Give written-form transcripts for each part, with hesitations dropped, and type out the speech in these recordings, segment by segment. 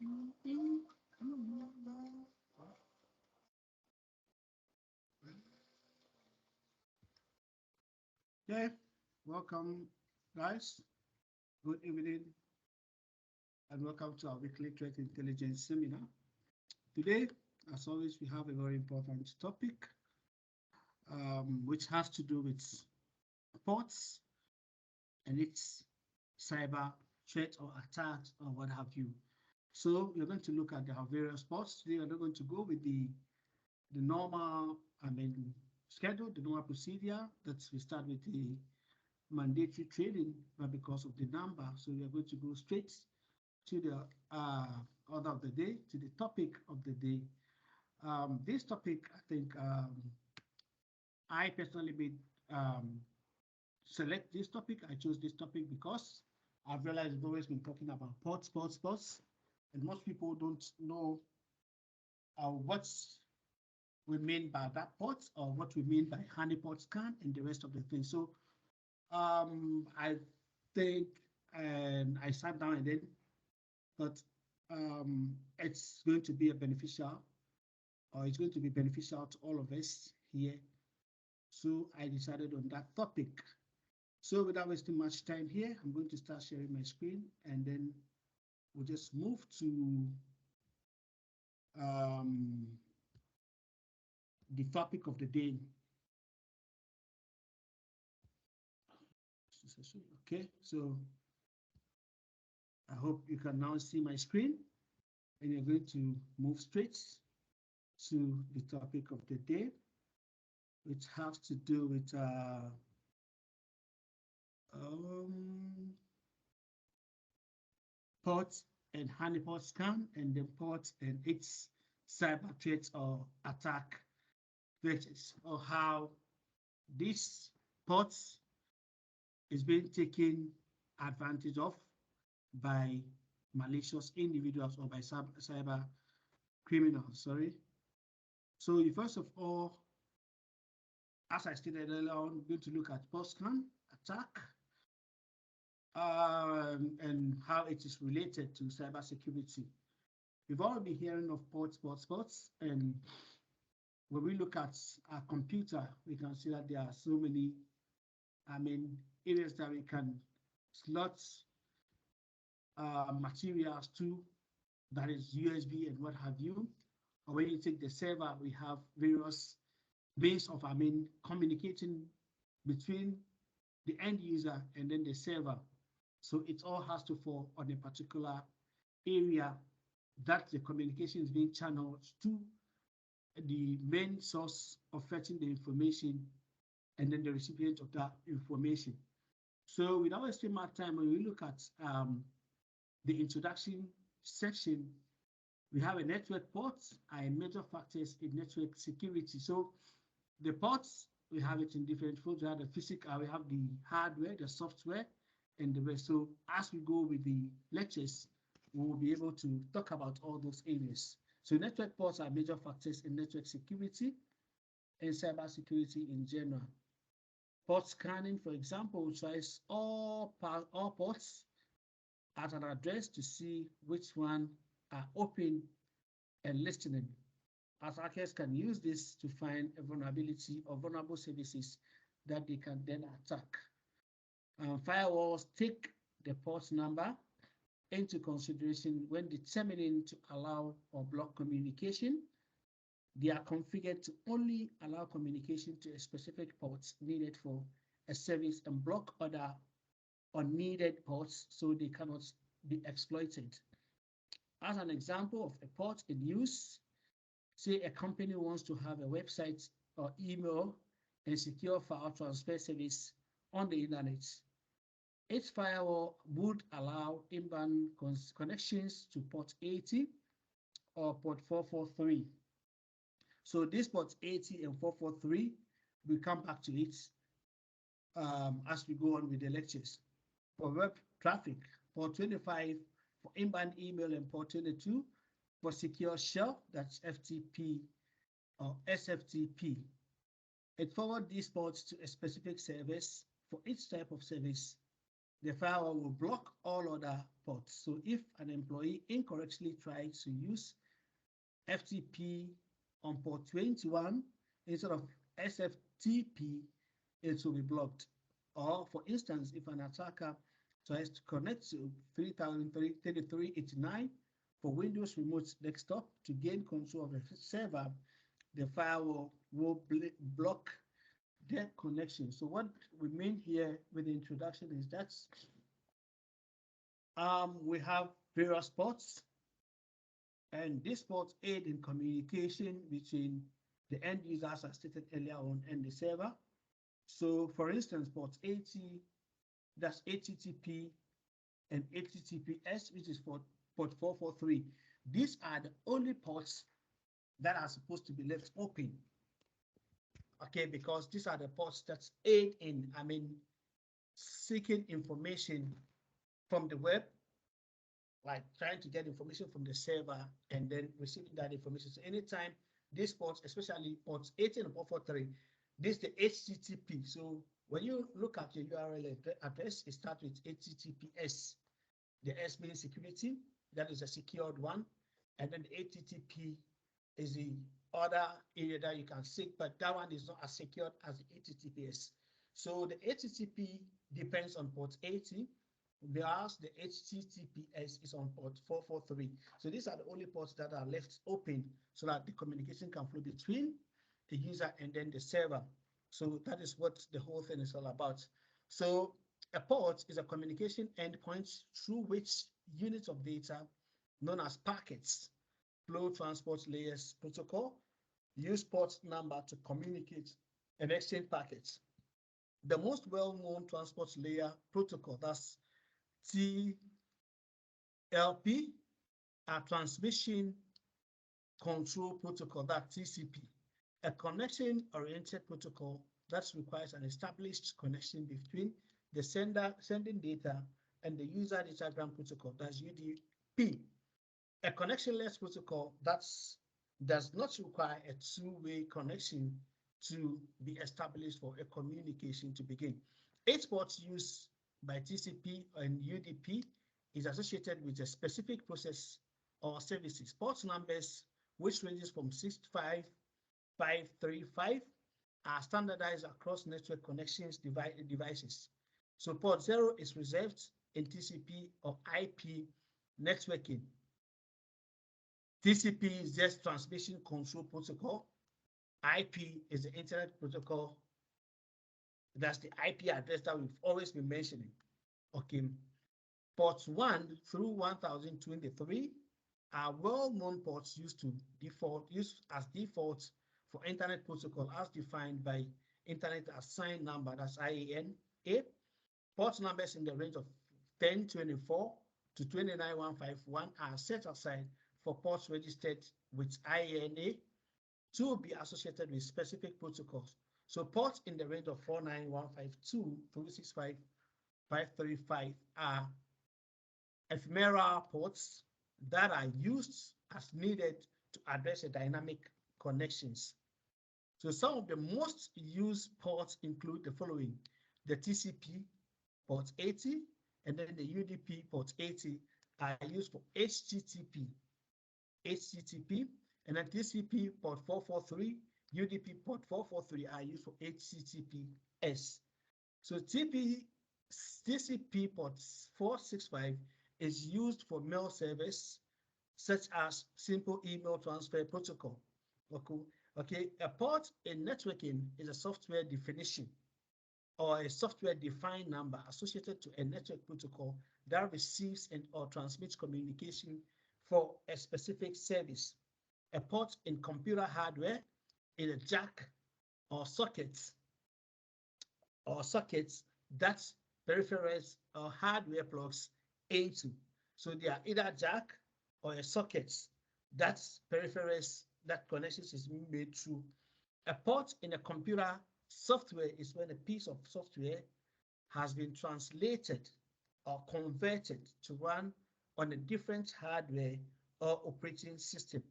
Okay, welcome, guys. Good evening, and welcome to our weekly threat intelligence seminar. Today, as always, we have a very important topic, which has to do with ports and its cyber threat or attacks or what have you. So we're going to look at our various ports. Today, we're not going to go with the normal, schedule, the normal procedure. That we start with the mandatory trading, but because of the number, so we are going to go straight to the order of the day, to the topic of the day. This topic, I think, I personally made select this topic. I chose this topic because I've realized we've always been talking about ports, and most people don't know what we mean by that port or what we mean by honeypot scan and the rest of the things. So I think, and I sat down and then thought it's going to be beneficial to all of us here. So I decided on that topic. So without wasting much time here, I'm going to start sharing my screen and then we'll just move to the topic of the day. Okay, so I hope you can now see my screen and you're going to move straight to the topic of the day, which has to do with ports and honeypot scan and the ports and its cyber threats or attack vectors, or how this ports is being taken advantage of by malicious individuals or by cyber criminals, sorry. So first of all, as I stated earlier on, we're going to look at port scan attack and how it is related to cybersecurity. We've all been hearing of ports, and when we look at our computer, we can see that there are so many, areas that we can slot materials to, that is USB and what have you. Or when you take the server, we have various ways of, communicating between the end user and then the server. So it all has to fall on a particular area that the communication is being channeled to the main source of fetching the information and then the recipient of that information. So without wasting much time, when we look at the introduction section, we have a network port and major factors in network security. So the ports, we have it in different folds. We have the physical, we have the hardware, the software, and the rest. So as we go with the lectures, we will be able to talk about all those areas. So network ports are major factors in network security and cyber security in general. Port scanning, for example, tries all ports at an address to see which one are open and listening. Attackers can use this to find a vulnerability or vulnerable services that they can then attack. Firewalls take the port number into consideration when determining to allow or block communication. They are configured to only allow communication to a specific ports needed for a service and block other unneeded ports so they cannot be exploited. As an example of a port in use, say a company wants to have a website or email and secure file transfer service on the internet. Its firewall would allow inbound connections to port 80 or port 443. So this port 80 and 443, we'll come back to it as we go on with the lectures. For web traffic, port 25 for inbound email and port 22 for secure shell, that's FTP or SFTP. It forwards these ports to a specific service for each type of service the firewall will block all other ports. So if an employee incorrectly tries to use FTP on port 21 instead of SFTP, it will be blocked. Or for instance, if an attacker tries to connect to 3033.89 for Windows Remote Desktop to gain control of the server, the firewall will block their connection. So what we mean here with the introduction is that we have various ports, and these ports aid in communication between the end users, as stated earlier on, and the server. So for instance, port 80, that's HTTP and HTTPS, which is for port 443. These are the only ports that are supposed to be left open. Okay, because these are the ports that aid in, seeking information from the web, like trying to get information from the server and then receiving that information. So anytime these ports, especially ports 18 and 443, this is the HTTP. So when you look at your URL address, it starts with HTTPS. The S means security, that is a secured one. And then the HTTP is the other area that you can seek, but that one is not as secured as the HTTPS. So the HTTP depends on port 80, whereas the HTTPS is on port 443. So these are the only ports that are left open so that the communication can flow between the user and then the server. So that is what the whole thing is all about. So a port is a communication endpoint through which units of data known as packets flow. Transport layers protocol use port number to communicate and exchange packets. The most well-known transport layer protocol, that's TLP, a transmission control protocol, that's TCP, a connection-oriented protocol that requires an established connection between the sender sending data and the user datagram protocol, that's UDP. A connectionless protocol that does not require a two-way connection to be established for a communication to begin. Each port used by TCP and UDP is associated with a specific process or services. Port numbers, which ranges from 65535, are standardized across network connections devices. So port 0 is reserved in TCP or IP networking. TCP is just transmission control protocol. IP is the internet protocol. That's the IP address that we've always been mentioning. Okay. Ports 1 through 1023 are well-known ports used as default for internet protocol as defined by Internet Assigned Number, that's IANA. Port numbers in the range of 1024 to 29151 are set aside for ports registered with IANA to be associated with specific protocols. So ports in the range of 49152 to 65535 are ephemeral ports that are used as needed to address the dynamic connections. So some of the most used ports include the following: the TCP port 80 and then the UDP port 80 are used for HTTP, and then TCP port 443, UDP port 443 are used for HTTPS. So TCP port 465 is used for mail service, such as simple email transfer protocol. Okay, a port in networking is a software definition or a software-defined number associated to a network protocol that receives and or transmits communication for a specific service. A port in computer hardware is a jack or sockets that peripherals or hardware plugs into. So they are either jack or a sockets that peripherals that connections is being made through. A port in a computer software is when a piece of software has been translated or converted to run on a different hardware or operating system.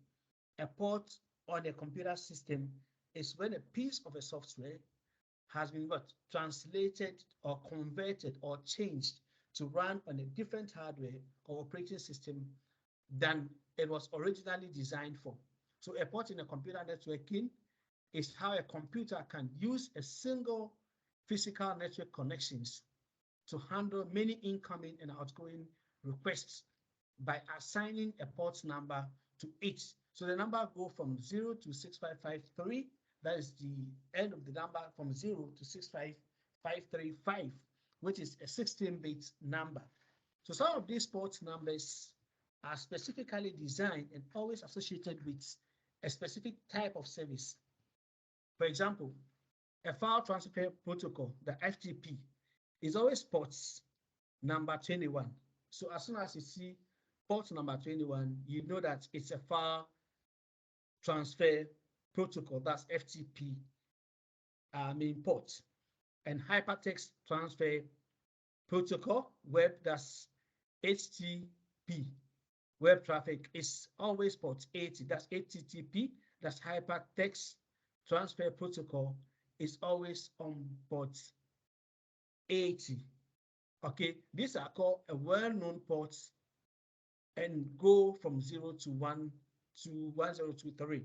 A port on a computer system is when a piece of a software has been translated or converted or changed to run on a different hardware or operating system than it was originally designed for. So a port in a computer networking is how a computer can use a single physical network connections to handle many incoming and outgoing requests by assigning a port number to each. So the number go from 0 to 6553. That is the end of the number from 0 to 65535, which is a 16-bit number. So some of these port numbers are specifically designed and always associated with a specific type of service. For example, a file transfer protocol, the FTP, is always ports number 21. So as soon as you see port number 21, you know that it's a file transfer protocol, that's FTP main port. And hypertext transfer protocol, web, that's HTTP. Web traffic is always port 80, that's HTTP, that's hypertext transfer protocol is always on port 80. Okay, these are called a well-known ports and go from 0 to 1 to 1023.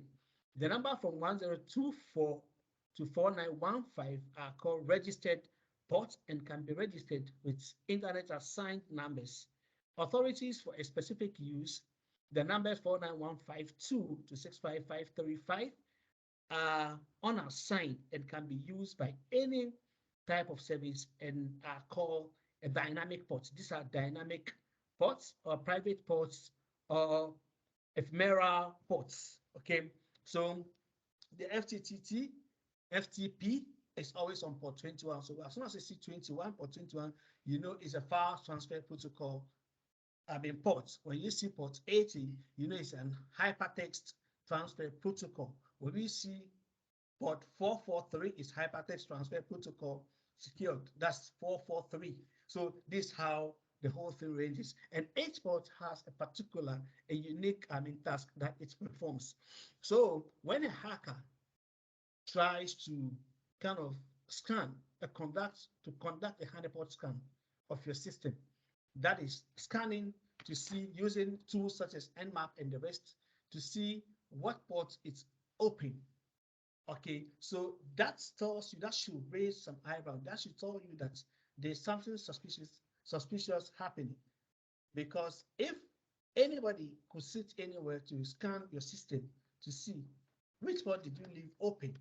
The number from 1024 to 4915 are called registered ports and can be registered with internet assigned numbers. Authorities for a specific use, the numbers 49152 to 65535 are unassigned and can be used by any type of service and are called a dynamic port. These are dynamic ports or private ports or ephemeral ports. Okay, so the FTP is always on port 21. So as soon as you see 21, port 21, you know it's a file transfer protocol. Port. When you see port 80, you know it's an hypertext transfer protocol. When we see port 443 is hypertext transfer protocol secured. That's 443. So this is how the whole thing ranges. And each port has a particular, a unique task that it performs. So when a hacker tries to kind of conduct a honeypot scan of your system, that is scanning to see using tools such as Nmap and the rest to see what port it's open. Okay, so that tells you, that should raise some eyebrow. That should tell you that there's something suspicious happening. Because if anybody could sit anywhere to scan your system to see which port did you leave open,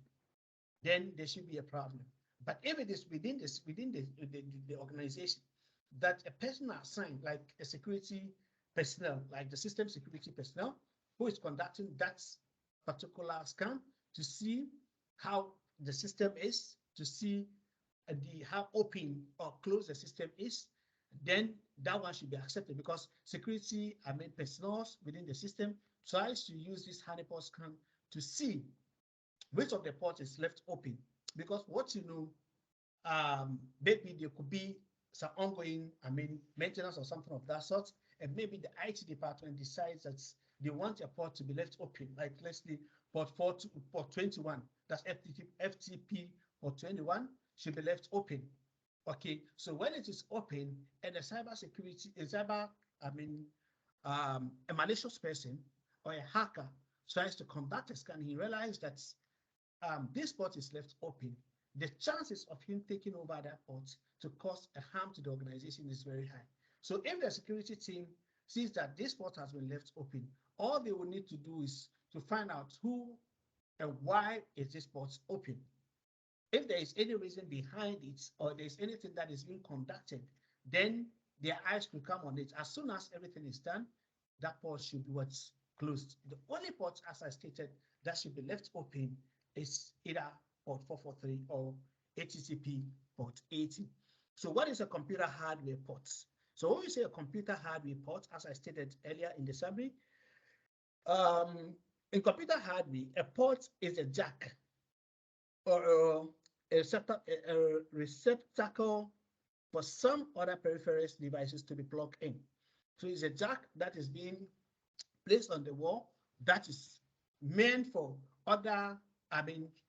then there should be a problem. But if it is within the organization, that a person assigned, like a security personnel, like the system security personnel, who is conducting that particular scan to see how the system is, to see how open or closed the system is, then that one should be accepted, because security personnel within the system tries to use this honeypot scan to see which of the ports is left open. Because what you know, maybe there could be some ongoing, maintenance or something of that sort, and maybe the IT department decides that they want a port to be left open, like let's say port 21, that's FTP port 21 should be left open. Okay, so when it is open and a malicious person or a hacker tries to conduct a scan, he realizes that this port is left open, the chances of him taking over that port to cause a harm to the organization is very high. So if the security team sees that this port has been left open, all they will need to do is to find out who and why is this port open. If there is any reason behind it, or there's anything that is being conducted, then their eyes will come on it. As soon as everything is done, that port should be what's closed. The only port, as I stated, that should be left open is either port 443 or HTTP port 80. So what is a computer hardware port? So when we say a computer hardware port, as I stated earlier in the summary, in computer hardware, a port is a jack or a receptacle for some other peripherals devices to be plugged in. So it's a jack that is being placed on the wall that is meant for other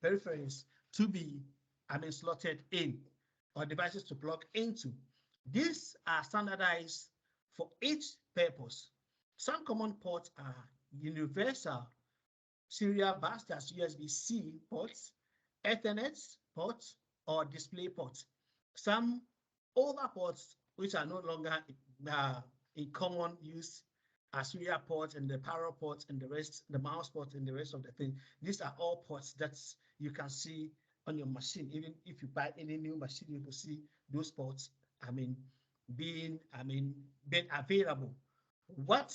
peripherals to be slotted in, or devices to plug into. These are standardized for each purpose. Some common ports are universal serial bus, that's USB-C ports, Ethernet ports, or display ports. Some older ports, which are no longer in common use, are serial ports and the power ports and the rest, the mouse ports and the rest of the thing. These are all ports that you can see on your machine. Even if you buy any new machine, you will see those ports, being available. What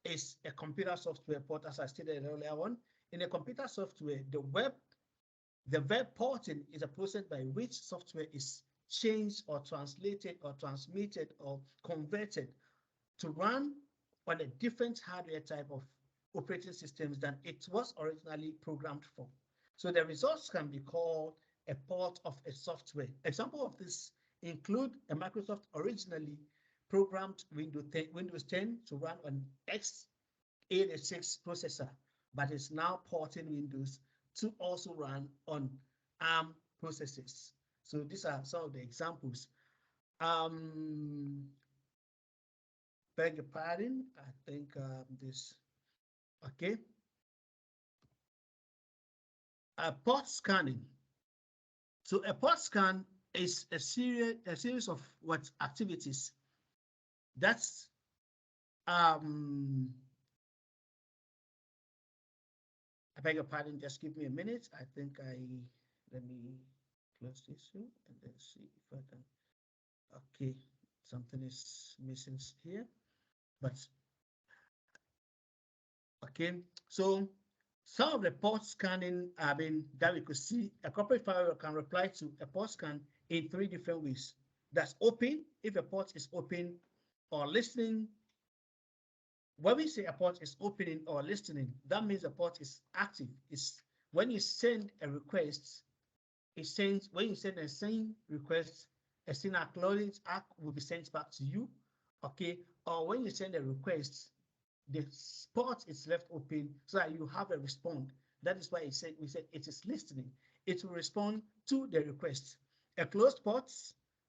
is a computer software port? As I stated earlier on, in a computer software, the verb porting is a process by which software is changed or translated or transmitted or converted to run on a different hardware type of operating systems than it was originally programmed for. So the results can be called a port of a software. Example of this include a Microsoft originally programmed Windows 10 to run on x86 processor, but is now porting Windows to also run on ARM processes. So these are some of the examples. Beg your pardon, I think this, okay. Port scanning. So a port scan is a series of what activities that's I beg your pardon, just give me a minute. I think let me close this here and then see if I can. Okay, something is missing here, but okay. So some of the port scanning, that we could see, a corporate firewall can reply to a port scan in 3 different ways. That's open, if a port is open, or listening. When we say a port is opening or listening, that means the port is active. It's when you send a request, when you send a SYN request, a SYN acknowledge ACK will be sent back to you, okay? Or when you send a request, the port is left open so that you have a response. That is why we said it is listening. It will respond to the request. A closed port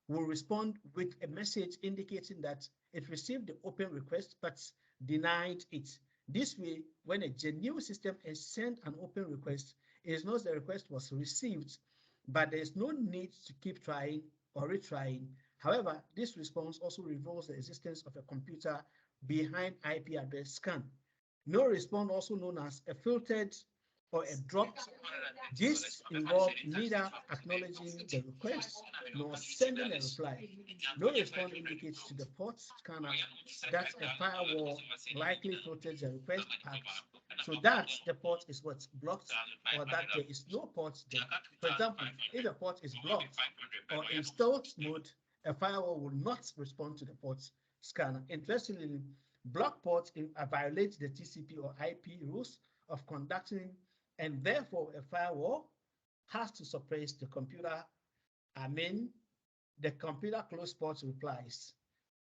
will respond with a message indicating that it received the open request but denied it. This way, when a genuine system is sent an open request, it knows the request was received, but there is no need to keep trying or retrying. However, this response also reveals the existence of a computer behind IP address scan. No response, also known as a filtered or a dropped. This involves neither acknowledging the request nor sending a reply. No response indicates to the port scanner that a firewall likely filtered the request path, so that the port is what's blocked or that there is no port there. For example, if a port is blocked or in stealth mode, a firewall will not respond to the port scanner. Interestingly, block ports violate the TCP or IP rules of conducting, and therefore a firewall has to suppress the computer, the computer closed port replies.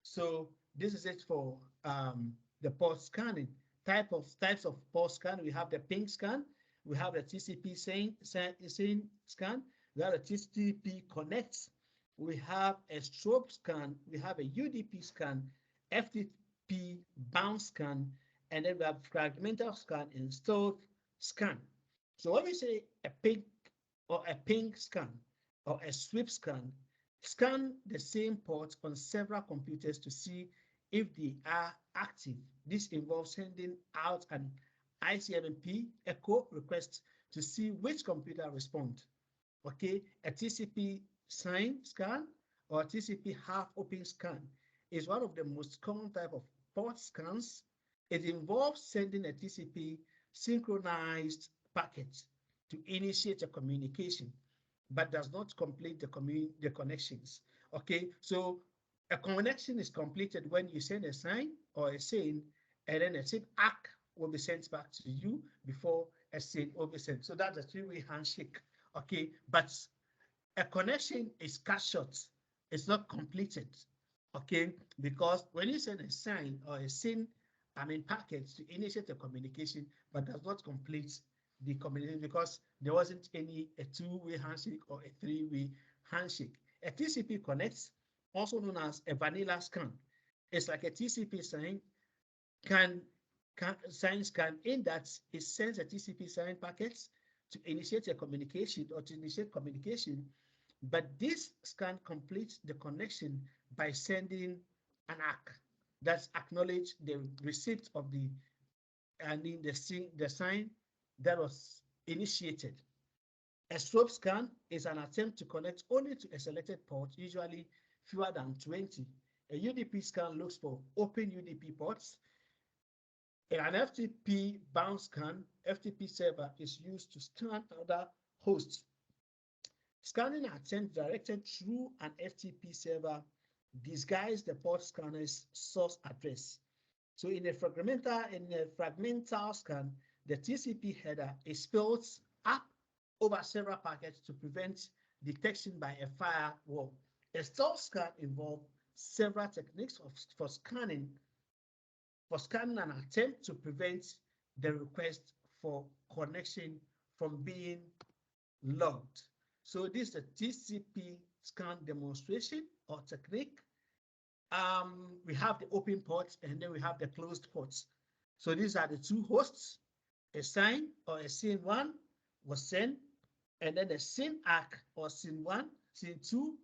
So this is it for the port scanning. Types of port scan, we have the ping scan, we have the TCP SYN scan, we have a TCP connect, we have a strobe scan, we have a UDP scan, FTP bound scan, and then we have fragmental scan and stealth scan. So when we say a ping or a ping scan or a sweep scan, scan the same port on several computers to see if they are active. This involves sending out an ICMP echo request to see which computer responds. Okay, a TCP SYN scan or a TCP half open scan is one of the most common type of port scans. It involves sending a TCP synchronized packet to initiate a communication, but does not complete the connections. Okay, so a connection is completed when you send a SYN or a SYN, and then a SYN ACK will be sent back to you before a SYN will be sent. So that's a 3-way handshake. Okay, but a connection is cut short. It's not completed. Okay, because when you send a SYN or a SYN, packet to initiate a communication, but does not complete the communication because there wasn't a 2-way handshake or a 3-way handshake. A TCP connects also known as a vanilla scan. It's like a TCP sign can, sign scan in that it sends a TCP sign packets to initiate a communication or to initiate communication, but this scan completes the connection by sending an ACK that's acknowledge the receipt of the and in the sign that was initiated. A strobe scan is an attempt to connect only to a selected port, usually fewer than 20. A UDP scan looks for open UDP ports. In an FTP bound scan, FTP server is used to scan other hosts. Scanning attempt directed through an FTP server disguise the port scanner's source address. So in a fragmental scan, the TCP header is spelled up over several packets to prevent detection by a firewall. A stealth scan involves several techniques for scanning an attempt to prevent the request for connection from being logged. So this is the TCP scan demonstration or technique. We have the open ports and then we have the closed ports. So these are the two hosts. A sign or a SYN1 was sent, and then a SYN ACK or SYN1, SYN2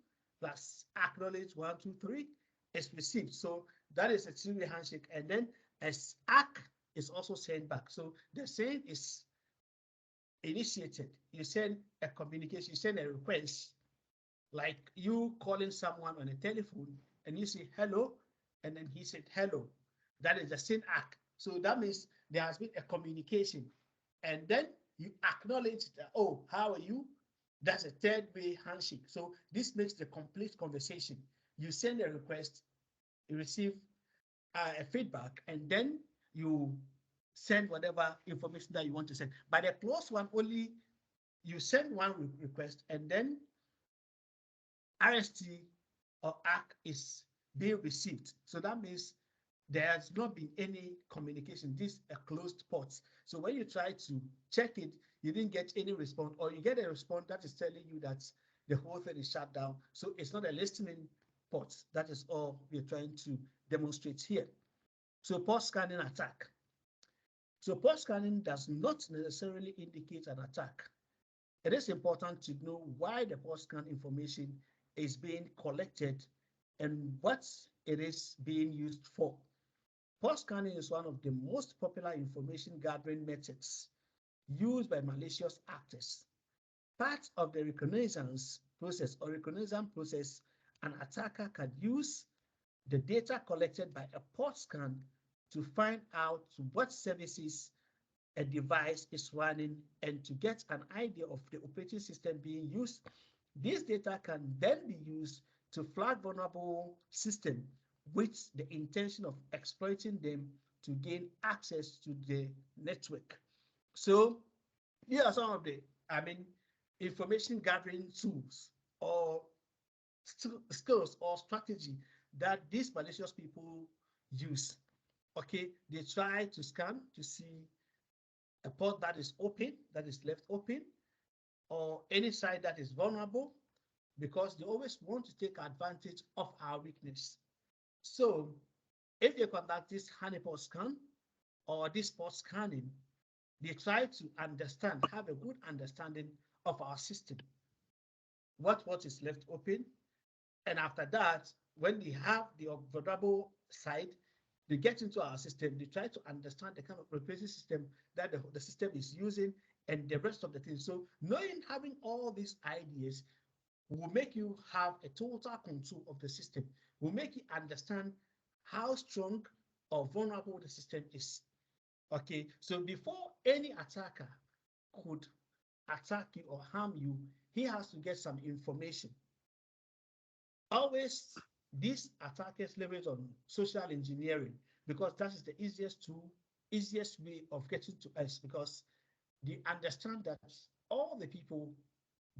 plus acknowledge 1, 2, 3 is received. So that is a two-way handshake, and then a ACK is also sent back. So the send is initiated. You send a communication, you send a request, like you calling someone on a telephone, and you say hello, and then he said hello. That is the SYN ACK. So that means there has been a communication, and then you acknowledge that, oh, how are you? That's a third-way handshake. So this makes the complete conversation. You send a request, you receive a feedback, and then you send whatever information that you want to send. By the closed one, only you send one request, and then RST or ACK is being received. So that means there has not been any communication. These are closed ports. So when you try to check it, you didn't get any response, or you get a response that is telling you that the whole thing is shut down. So it's not a listening port. That is all we're trying to demonstrate here. So port scanning attack. So port scanning does not necessarily indicate an attack. It is important to know why the port scan information is being collected and what it is being used for. Port scanning is one of the most popular information gathering methods used by malicious actors. Part of the reconnaissance process or reconnaissance process, an attacker can use the data collected by a port scan to find out what services a device is running and to get an idea of the operating system being used. This data can then be used to flag vulnerable systems with the intention of exploiting them to gain access to the network. So here are some of the, information gathering tools or skills or strategy that these malicious people use. Okay, they try to scan to see a port that is open, that is left open, or any side that is vulnerable, because they always want to take advantage of our weakness. So if they conduct this honeypot scan or this port scanning, they try to understand, have a good understanding of our system, what is left open. And after that, when they have the vulnerable side, they get into our system, they try to understand the kind of operating system that the system is using and the rest of the things. So knowing, having all these ideas will make you have a total control of the system, will make you understand how strong or vulnerable the system is. Okay, so before any attacker could attack you or harm you, he has to get some information. Always, these attackers leverage on social engineering because that is the easiest way of getting to us, because they understand that all the people,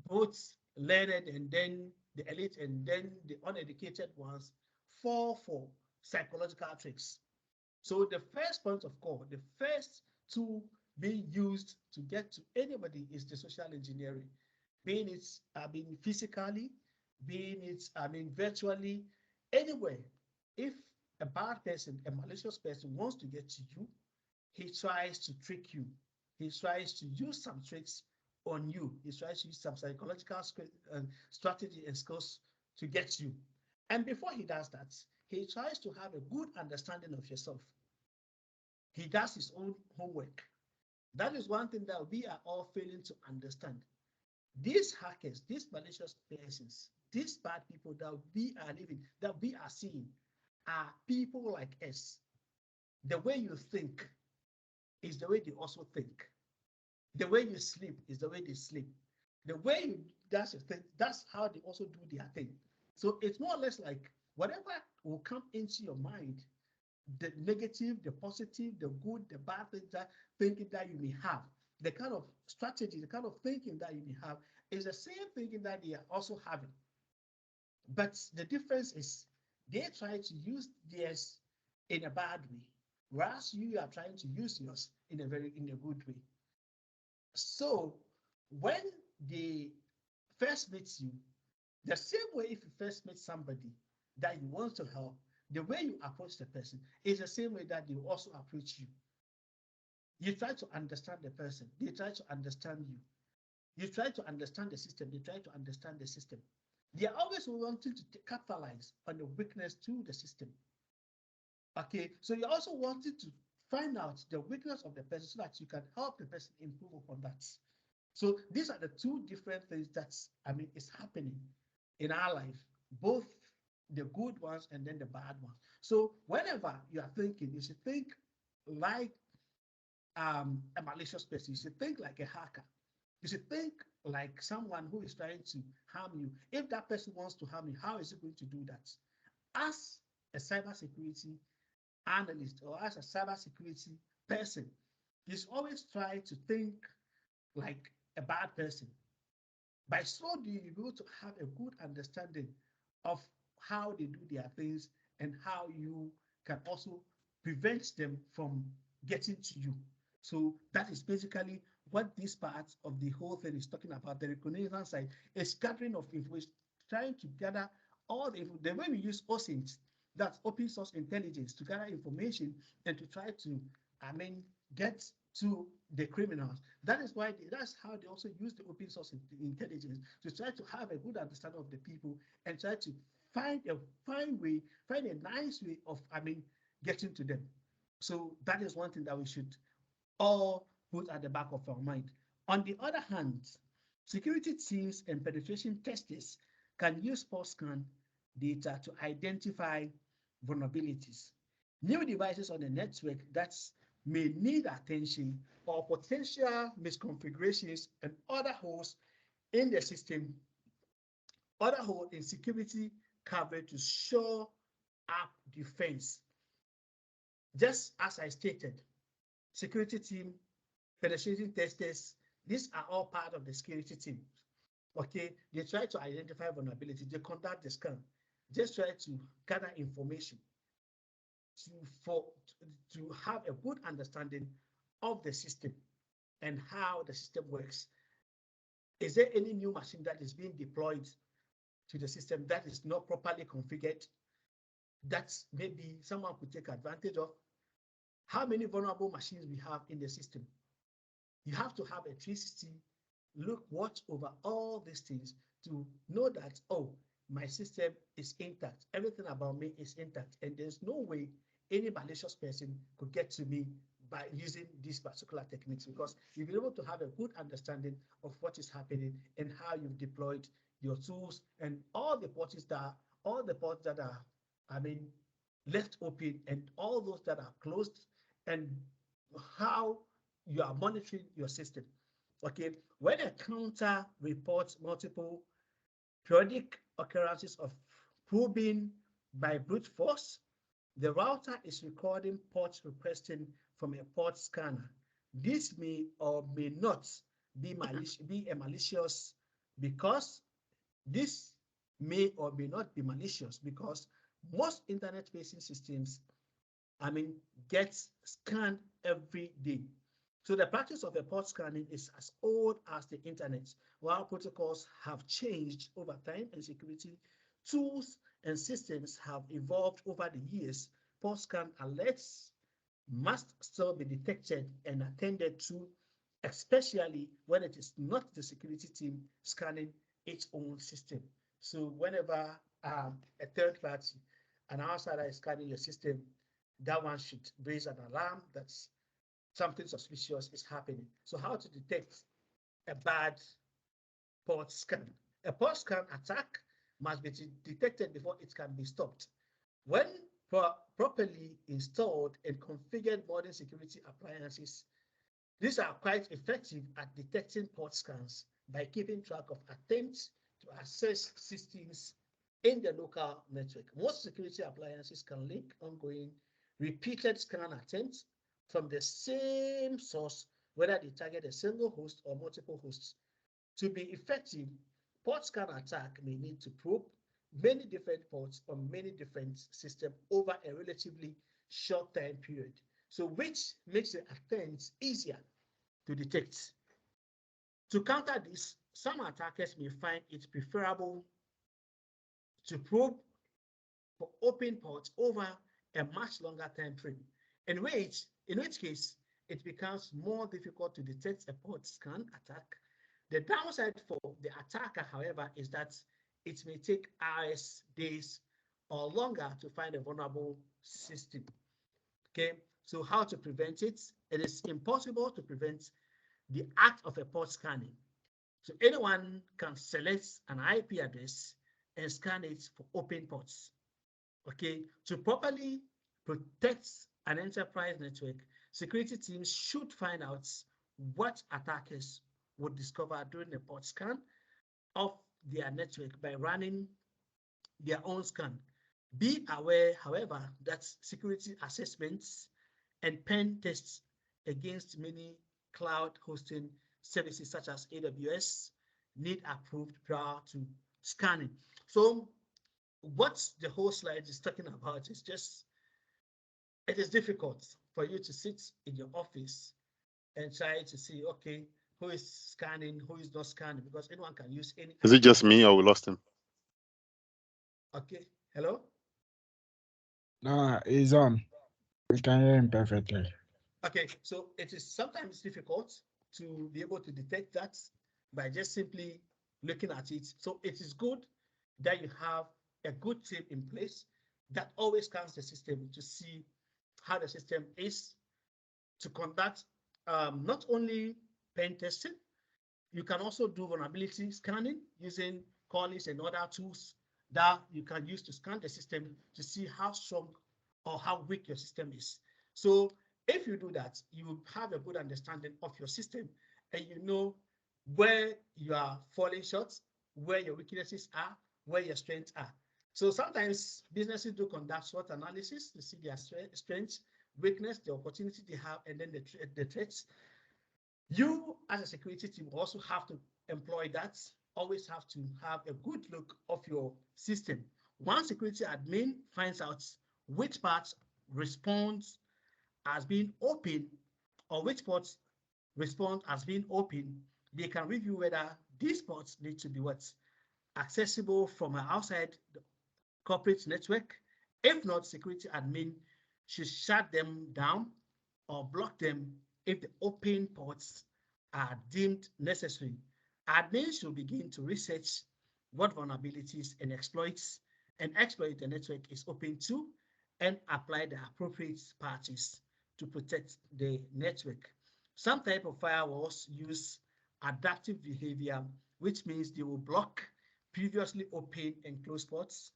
both learned and then the elite and then the uneducated ones, fall for psychological tricks. So the first point of call, the first tool being used to get to anybody is the social engineering, being it physically, being it virtually, anywhere, if a bad person, a malicious person wants to get to you, he tries to trick you. He tries to use some tricks on you. He tries to use some psychological strategy and skills to get you. And before he does that, he tries to have a good understanding of yourself. He does his own homework. That is one thing that we are all failing to understand. These hackers, these malicious persons, these bad people that we are living, that we are seeing, are people like us. The way you think is the way they also think. The way you sleep is the way they sleep. The way you that's your thing, that's how they also do their thing. So it's more or less like whatever will come into your mind, the negative, the positive, the good, the bad things that thinking that you may have, the kind of strategy, the kind of thinking that you may have is the same thinking that they are also having. But the difference is they try to use theirs in a bad way, whereas you are trying to use yours in a good way. So when they first meet you, the same way if you first meet somebody that you want to help, the way you approach the person is the same way that they will also approach you. You try to understand the person, they try to understand you. You try to understand the system, they try to understand the system. They are always wanting to capitalize on the weakness to the system. Okay, so you're also wanting to find out the weakness of the person so that you can help the person improve upon that. So these are the two different things that is happening in our life, both the good ones and then the bad ones. So whenever you are thinking, you should think like a malicious person. You should think like a hacker. You should think like someone who is trying to harm you. If that person wants to harm you, how is he going to do that? As a cybersecurity analyst or as a cybersecurity person, you should always try to think like a bad person. By so doing, you'll be able to have a good understanding of how they do their things and how you can also prevent them from getting to you. So that is basically what this part of the whole thing is talking about. The reconnaissance side is gathering of information, trying to gather all the way we use OSINT, that's open source intelligence, to gather information and to try to, get to the criminals. That is why that's how they also use the open source intelligence to try to have a good understanding of the people and try to find a nice way of getting to them. So that is one thing that we should all put at the back of our mind. On the other hand, security teams and penetration testers can use pulse scan data to identify vulnerabilities, new devices on the network that may need attention, or potential misconfigurations and other holes in the system, other hole in security coverage to shore up defense. Just as I stated, security team, penetration testers, these are all part of the security team. Okay, they try to identify vulnerability, they conduct the scan, just try to gather information to have a good understanding of the system and how the system works. Is there any new machine that is being deployed to the system that is not properly configured, that maybe someone could take advantage of? How many vulnerable machines we have in the system? You have to have a 360 look, watch over all these things to know that, oh, my system is intact, everything about me is intact, and there's no way any malicious person could get to me by using these particular techniques, because you'll be able to have a good understanding of what is happening and how you've deployed your tools and all the ports that are left open and all those that are closed, and how you are monitoring your system. Okay, when a counter reports multiple periodic occurrences of probing by brute force, the router is recording ports requesting from a port scanner. This may or may not be a malicious, because this may or may not be malicious because most internet-facing systems, get scanned every day. So the practice of a port scanning is as old as the internet, while protocols have changed over time and security tools and systems have evolved over the years, port scan alerts must still be detected and attended to, especially when it is not the security team scanning its own system. So whenever a third party, an outsider is scanning your system, that one should raise an alarm that something suspicious is happening. So how to detect a bad port scan? A port scan attack must be detected before it can be stopped. When properly installed and configured modern security appliances, these are quite effective at detecting port scans by keeping track of attempts to access systems in the local network. Most security appliances can link ongoing repeated scan attempts from the same source, whether they target a single host or multiple hosts. To be effective, port scan attack may need to probe many different ports on many different systems over a relatively short time period. So which makes the attempt easier to detect. To counter this, some attackers may find it preferable to probe for open ports over a much longer time frame, in which case it becomes more difficult to detect a port scan attack. The downside for the attacker, however, is that it may take hours, days, or longer to find a vulnerable system. Okay, so how to prevent it? It is impossible to prevent the act of a port scanning. So anyone can select an IP address and scan it for open ports. Okay, to properly protect an enterprise network, security teams should find out what attackers would discover during a port scan of their network by running their own scan. Be aware, however, that security assessments and pen tests against many cloud hosting services such as AWS need approved prior to scanning. So what the whole slide is talking about is just, it is difficult for you to sit in your office and try to see, okay, who is scanning, who is not scanning, because anyone can use any. Is it just me or we lost him? Okay, hello? No, he's on. We can hear him perfectly. Okay, so it is sometimes difficult to be able to detect that by just simply looking at it. So it is good that you have a good team in place that always scans the system to see how the system is, to conduct not only pen testing, you can also do vulnerability scanning using Corliss and other tools that you can use to scan the system to see how strong or how weak your system is. So if you do that, you will have a good understanding of your system and you know where you are falling short, where your weaknesses are, where your strengths are. So sometimes businesses do conduct SWOT analysis to see their strengths, weakness, the opportunity they have, and then the threats. You as a security team also have to employ that, always have to have a good look of your system. One security admin finds out which parts respond as being open or which ports respond as being open, they can review whether these ports need to be accessible from outside the corporate network. If not, security admin should shut them down or block them if the open ports are deemed necessary. Admins should begin to research what vulnerabilities and exploits the network is open to and apply the appropriate patches to protect the network. Some type of firewalls use adaptive behavior, which means they will block previously open and closed ports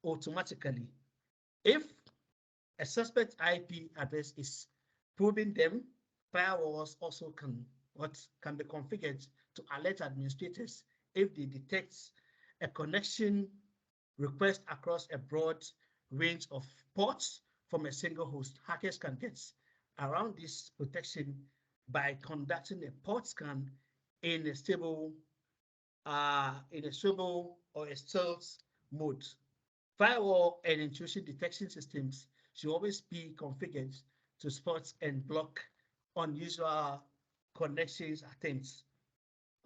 automatically. If a suspect IP address is proving them, firewalls also can be configured to alert administrators if they detect a connection request across a broad range of ports from a single host. Hackers can get around this protection by conducting a port scan in a stable or a stealth mode. Firewall and intrusion detection systems should always be configured to spot and block unusual connections attempts.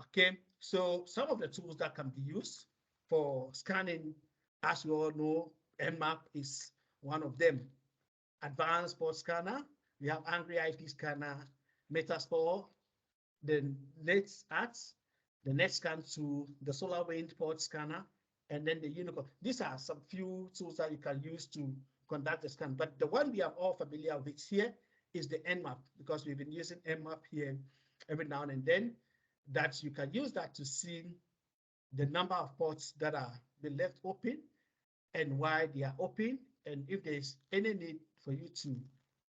Okay, so some of the tools that can be used for scanning As you all know, Nmap is one of them. Advanced port scanner, we have Angry IP scanner, Metaspore, the NetArt, the NetScan to the SolarWind port scanner, and then the Unicorn. These are some few tools that you can use to conduct the scan. But the one we are all familiar with here is the Nmap, because we've been using Nmap here every now and then, that you can use that to see the number of ports that are been left open and why they are open, and if there's any need for you to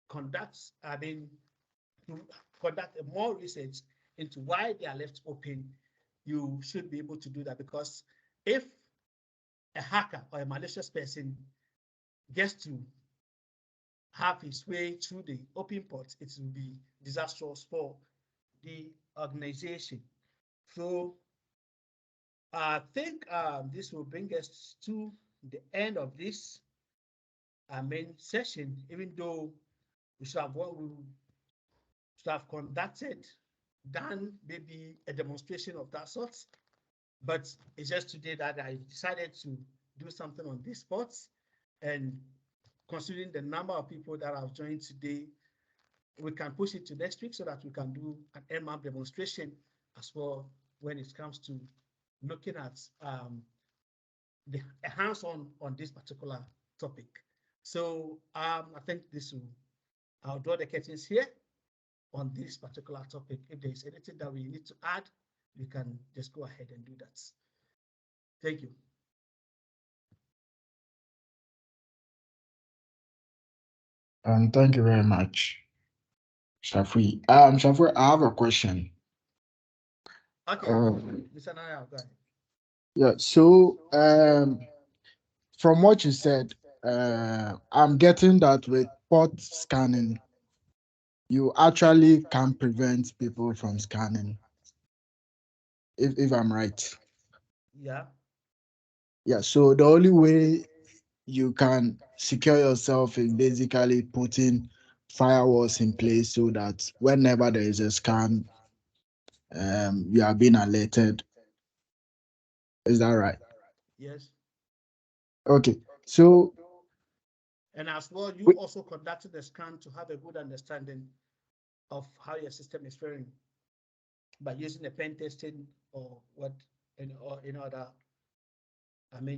conduct, to conduct more research into why they are left open, you should be able to do that, because if a hacker or a malicious person gets to have his way through the open ports, it will be disastrous for the organization. So I think this will bring us to the end of this main session, even though we should have conducted, done maybe a demonstration of that sort. But it's just today that I decided to do something on these spots. And considering the number of people that have joined today, we can push it to next week so that we can do an Nmap demonstration as well when it comes to looking at the hands-on on this particular topic. So I think I'll draw the curtains here on this particular topic. If there is anything that we need to add, we can just go ahead and do that. Thank you. Thank you very much, Shafui. Shafui, I have a question. Okay, Mr. Naya, go ahead. Yeah, so from what you said, I'm getting that with port scanning, you actually can prevent people from scanning, if I'm right. Yeah. Yeah, so the only way you can secure yourself is basically putting firewalls in place so that whenever there is a scan, you are being alerted. Is that right? Yes. Okay, so and as well, you also conducted the scan to have a good understanding of how your system is faring by using a pen testing or what, or any other,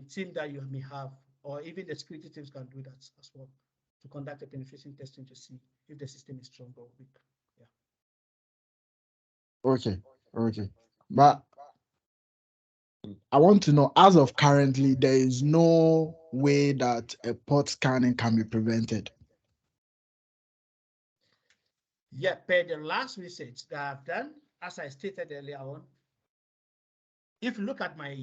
team that you may have, or even the security teams can do that as well to conduct a penetration testing to see if the system is strong or weak. Yeah. okay, but I want to know, as of currently, there is no way that a port scanning can be prevented. Yeah, per the last research that I've done, as I stated earlier on, if you look at my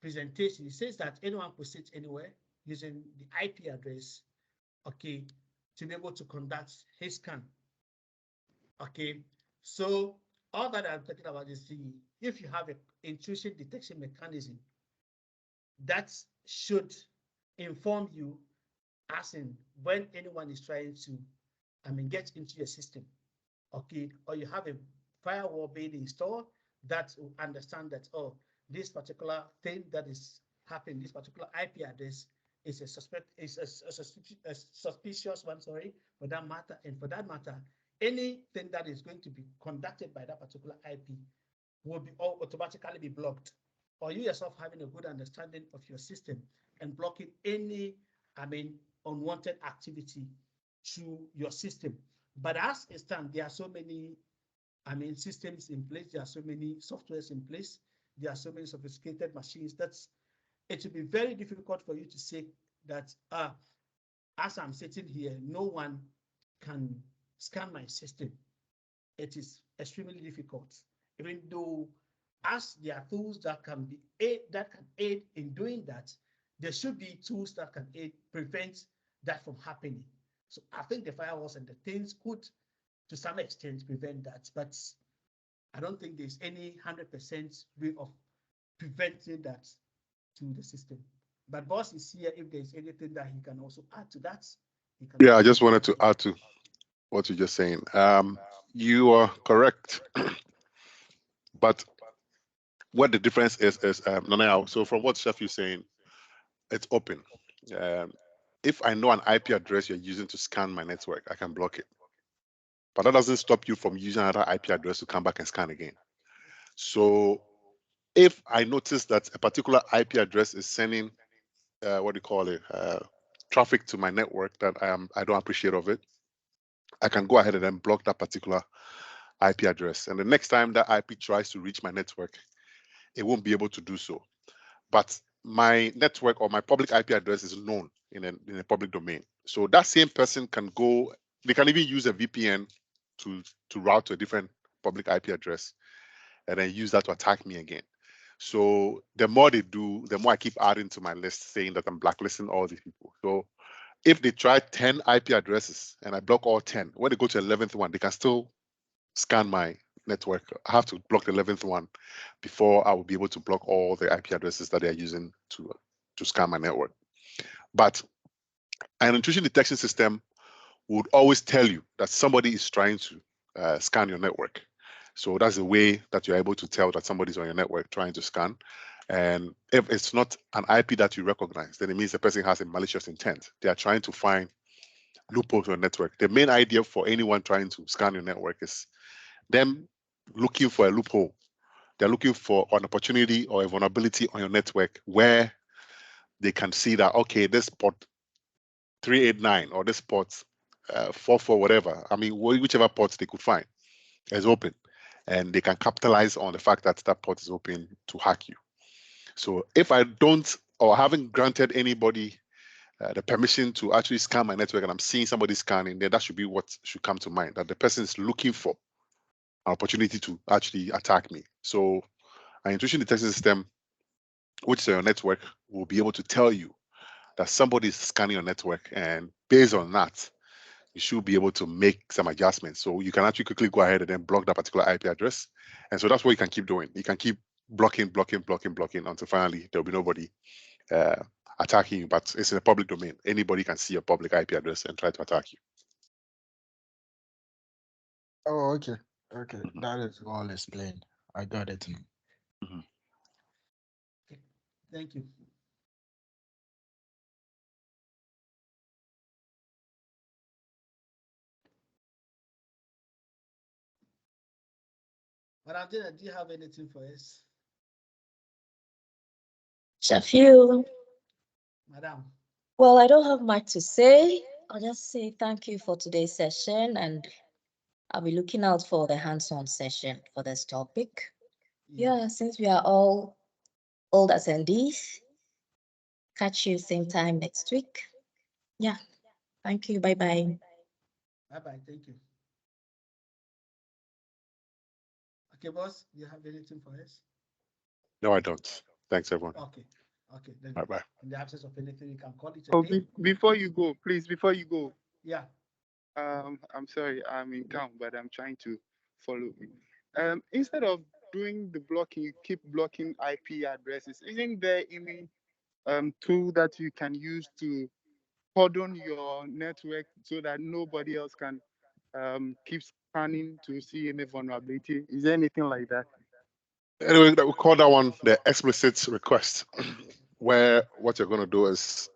presentation, it says that anyone could sit anywhere using the IP address, okay, to be able to conduct his scan. Okay, so all that I'm talking about is if you have an intrusion detection mechanism, that should inform you as in when anyone is trying to, get into your system, okay, or you have a firewall being installed that will understand that, oh, this particular thing that is happening, this particular IP address is a suspicious one, sorry, for that matter. And for that matter, anything that is going to be conducted by that particular IP will be automatically be blocked, or you yourself having a good understanding of your system and blocking any, unwanted activity to your system. But as it stands, there are so many, systems in place. There are so many softwares in place. There are so many sophisticated machines that it will be very difficult for you to say that, as I'm sitting here, no one can scan my system. It is extremely difficult, even though as there are tools that can aid in doing that, there should be tools that can prevent that from happening. So I think the firewalls and the things could, to some extent, prevent that, but I don't think there's any 100% way of preventing that to the system. But boss is here. If there's anything that he can also add to that, he can. Yeah, I just wanted to add to what you're just saying. You are correct, but what the difference is Nanaya. So from what Chef is saying, it's open. Um, if I know an IP address you're using to scan my network, I can block it. But that doesn't stop you from using another IP address to come back and scan again. So if I notice that a particular IP address is sending, what do you call it, traffic to my network that I don't appreciate of it, I can go ahead and then block that particular IP address. And the next time that IP tries to reach my network, it won't be able to do so. But my network or my public IP address is known in a public domain. So that same person can go, they can even use a VPN to route to a different public IP address and then use that to attack me again. So the more they do, the more I keep adding to my list saying that I'm blacklisting all these people. So if they try 10 IP addresses and I block all 10, when they go to the 11th one, they can still scan my network. I have to block the 11th one before I will be able to block all the IP addresses that they're using to scan my network. But an intrusion detection system would always tell you that somebody is trying to scan your network. So that's the way that you're able to tell that somebody's on your network trying to scan. And if it's not an IP that you recognize, then it means the person has a malicious intent. They are trying to find loopholes on your network. The main idea for anyone trying to scan your network is them looking for a loophole. They're looking for an opportunity or a vulnerability on your network where they can see that, okay, this port 389 or this port 44, whatever, I mean, whichever ports they could find is open. And they can capitalize on the fact that that port is open to hack you. So if I don't or haven't granted anybody the permission to actually scan my network and I'm seeing somebody scanning, then that should be what should come to mind, that the person is looking for an opportunity to actually attack me. So an intrusion detection system, which is your network, will be able to tell you that somebody is scanning your network, and based on that, you should be able to make some adjustments. So you can actually quickly go ahead and then block that particular IP address. And so that's what you can keep doing. You can keep blocking until finally there'll be nobody attacking you, but it's in a public domain. Anybody can see your public IP address and try to attack you. Oh, okay. Okay, that is well explained. I got it now. Mhm. Okay, thank you. Madam Dina, do you have anything for us? Shafiu, Madam. well, I don't have much to say. I'll just say thank you for today's session, and I'll be looking out for the hands-on session for this topic. Yeah, since we are all old attendees, catch you same time next week. Yeah, thank you. Bye-bye. Bye-bye, thank you. Okay, boss, do you have anything for us? No, I don't. Thanks, everyone. Okay, okay, then Bye-bye. in the absence of anything, you can call it a Oh, day. before you go, please, before you go, Yeah, I'm sorry, I'm in town, but I'm trying to follow. Instead of doing the blocking, you keep blocking IP addresses. Isn't there any tool that you can use to cordon your network so that nobody else can keep scanning to see any vulnerability? Is there anything like that? Anyway, we call that one the explicit request, where what you're going to do is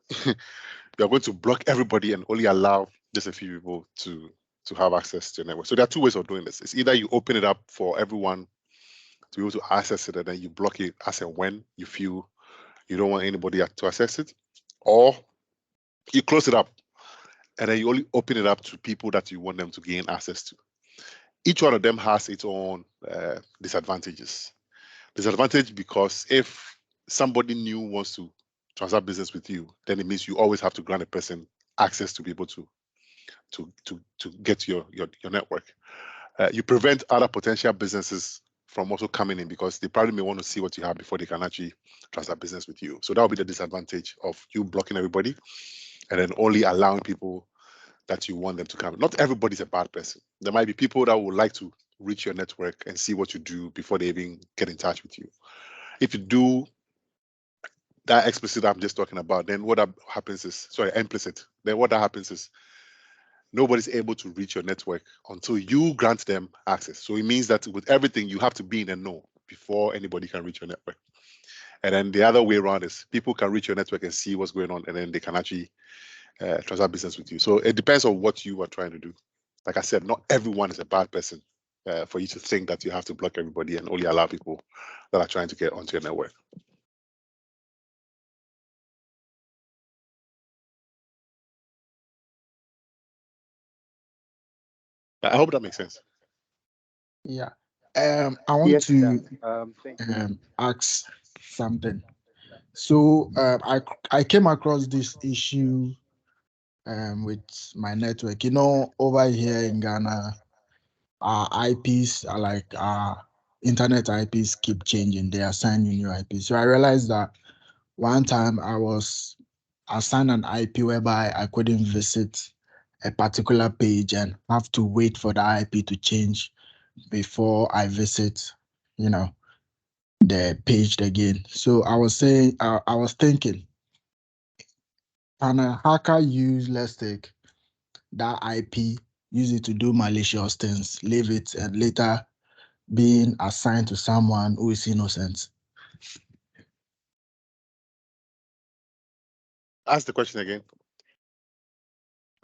you're going to block everybody and only allow just a few people to have access to your network. So there are two ways of doing this. It's either you open it up for everyone to be able to access it, and then you block it as and when you feel you don't want anybody to access it, or you close it up and then you only open it up to people that you want them to gain access to. Each one of them has its own disadvantages. Disadvantage because if somebody new wants to transact business with you, then it means you always have to grant a person access to be able to get your network. You prevent other potential businesses from also coming in because they probably may want to see what you have before they can actually transact business with you. So that would be the disadvantage of you blocking everybody and then only allowing people that you want them to come. Not everybody's a bad person. There might be people that would like to reach your network and see what you do before they even get in touch with you. If you do that explicit I'm just talking about, then what happens is, sorry, implicit, then what that happens is nobody's able to reach your network until you grant them access. So it means that with everything, you have to be in a know before anybody can reach your network. And then the other way around is people can reach your network and see what's going on, and then they can actually transact business with you. So it depends on what you are trying to do. Like I said, not everyone is a bad person for you to think that you have to block everybody and only allow people that are trying to get onto your network. I hope that makes sense. Yeah. I want Yes, to thank you. ask something. So I came across this issue with my network. You know, over here in Ghana, our IPs are like our internet IPs keep changing. They assign you new IPs. So I realized that one time I was assigned an IP whereby I couldn't visit a particular page and have to wait for the IP to change before I visit, you know, the page again. So I was saying, I was thinking, can a hacker use, let's take that IP, use it to do malicious things, leave it, and later being assigned to someone who is innocent? Ask the question again.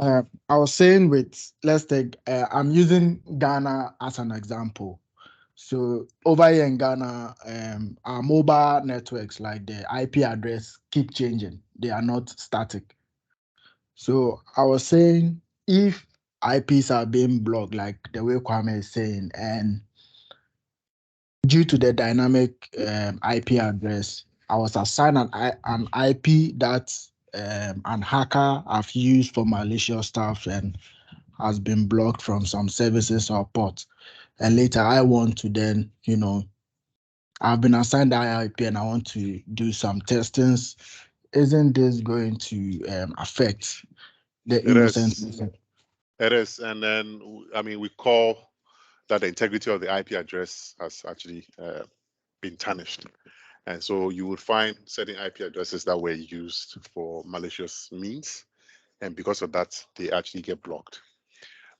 I was saying with, let's take, I'm using Ghana as an example. So over here in Ghana, our mobile networks, like the IP address, keep changing. They are not static. So I was saying, if IPs are being blocked, like the way Kwame is saying, and due to the dynamic IP address, I was assigned an IP that an hacker have used for malicious stuff and has been blocked from some services or ports. And later I want to then, you know, I've been assigned that IP and I want to do some testings. Isn't this going to affect the It innocent is. person? It is. And then, I mean, we call that the integrity of the IP address has actually been tarnished. And so you would find certain IP addresses that were used for malicious means. And because of that, they actually get blocked.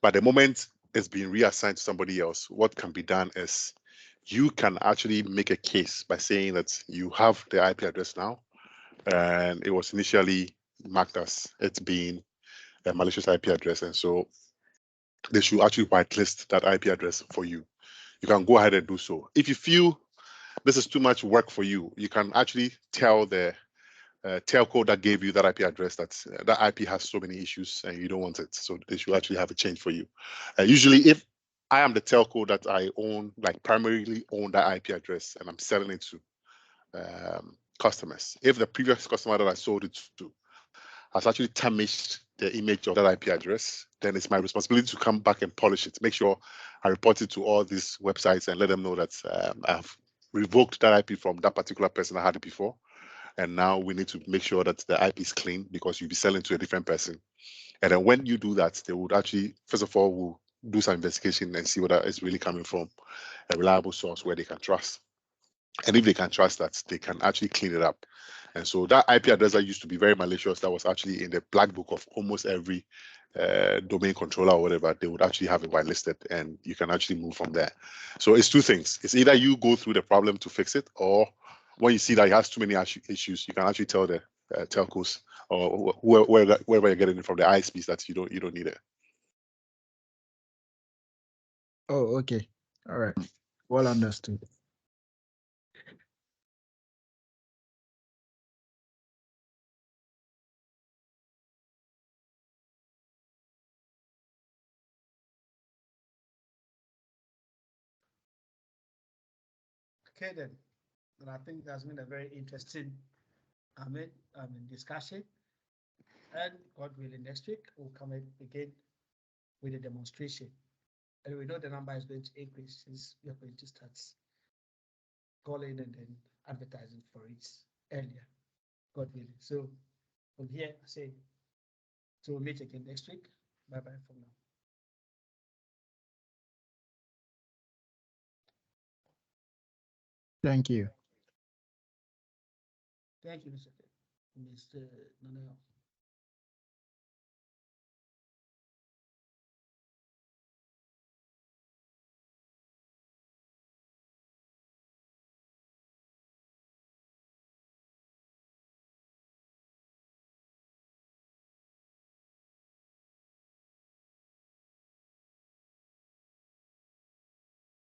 But the moment it's being reassigned to somebody else, what can be done is you can actually make a case by saying that you have the IP address now, and it was initially marked as it being a malicious IP address. And so they should actually whitelist that IP address for you. You can go ahead and do so. If you feel this is too much work for you, you can actually tell the telco that gave you that IP address that that IP has so many issues and you don't want it. So they should actually have a change for you. Usually, if I am the telco that I own, like primarily own that IP address and I'm selling it to customers, if the previous customer that I sold it to has actually tarnished the image of that IP address, then it's my responsibility to come back and polish it. Make sure I report it to all these websites and let them know that I've revoked that IP from that particular person I had it before. And now we need to make sure that the IP is clean because you'll be selling to a different person. And then when you do that, they would actually, first of all, will do some investigation and see whether it's really coming from a reliable source where they can trust. And if they can trust that, they can actually clean it up. And so that IP address that used to be very malicious, that was actually in the black book of almost every domain controller or whatever, they would actually have it whitelisted and you can actually move from there. So it's two things. It's either you go through the problem to fix it, or when you see that it has too many issues, you can actually tell the telcos or wherever you're getting it from, the ISPs, that you don't need it. Oh, okay. All right. Well understood. Okay then, and I think that's been a very interesting discussion. And God willing, next week we'll come again with a demonstration. And we know the number is going to increase since we are going to start calling and then advertising for it earlier. God willing. So from here, I say, so we'll meet again next week. Bye bye for now. Thank you. Thank you, Mr. Nana.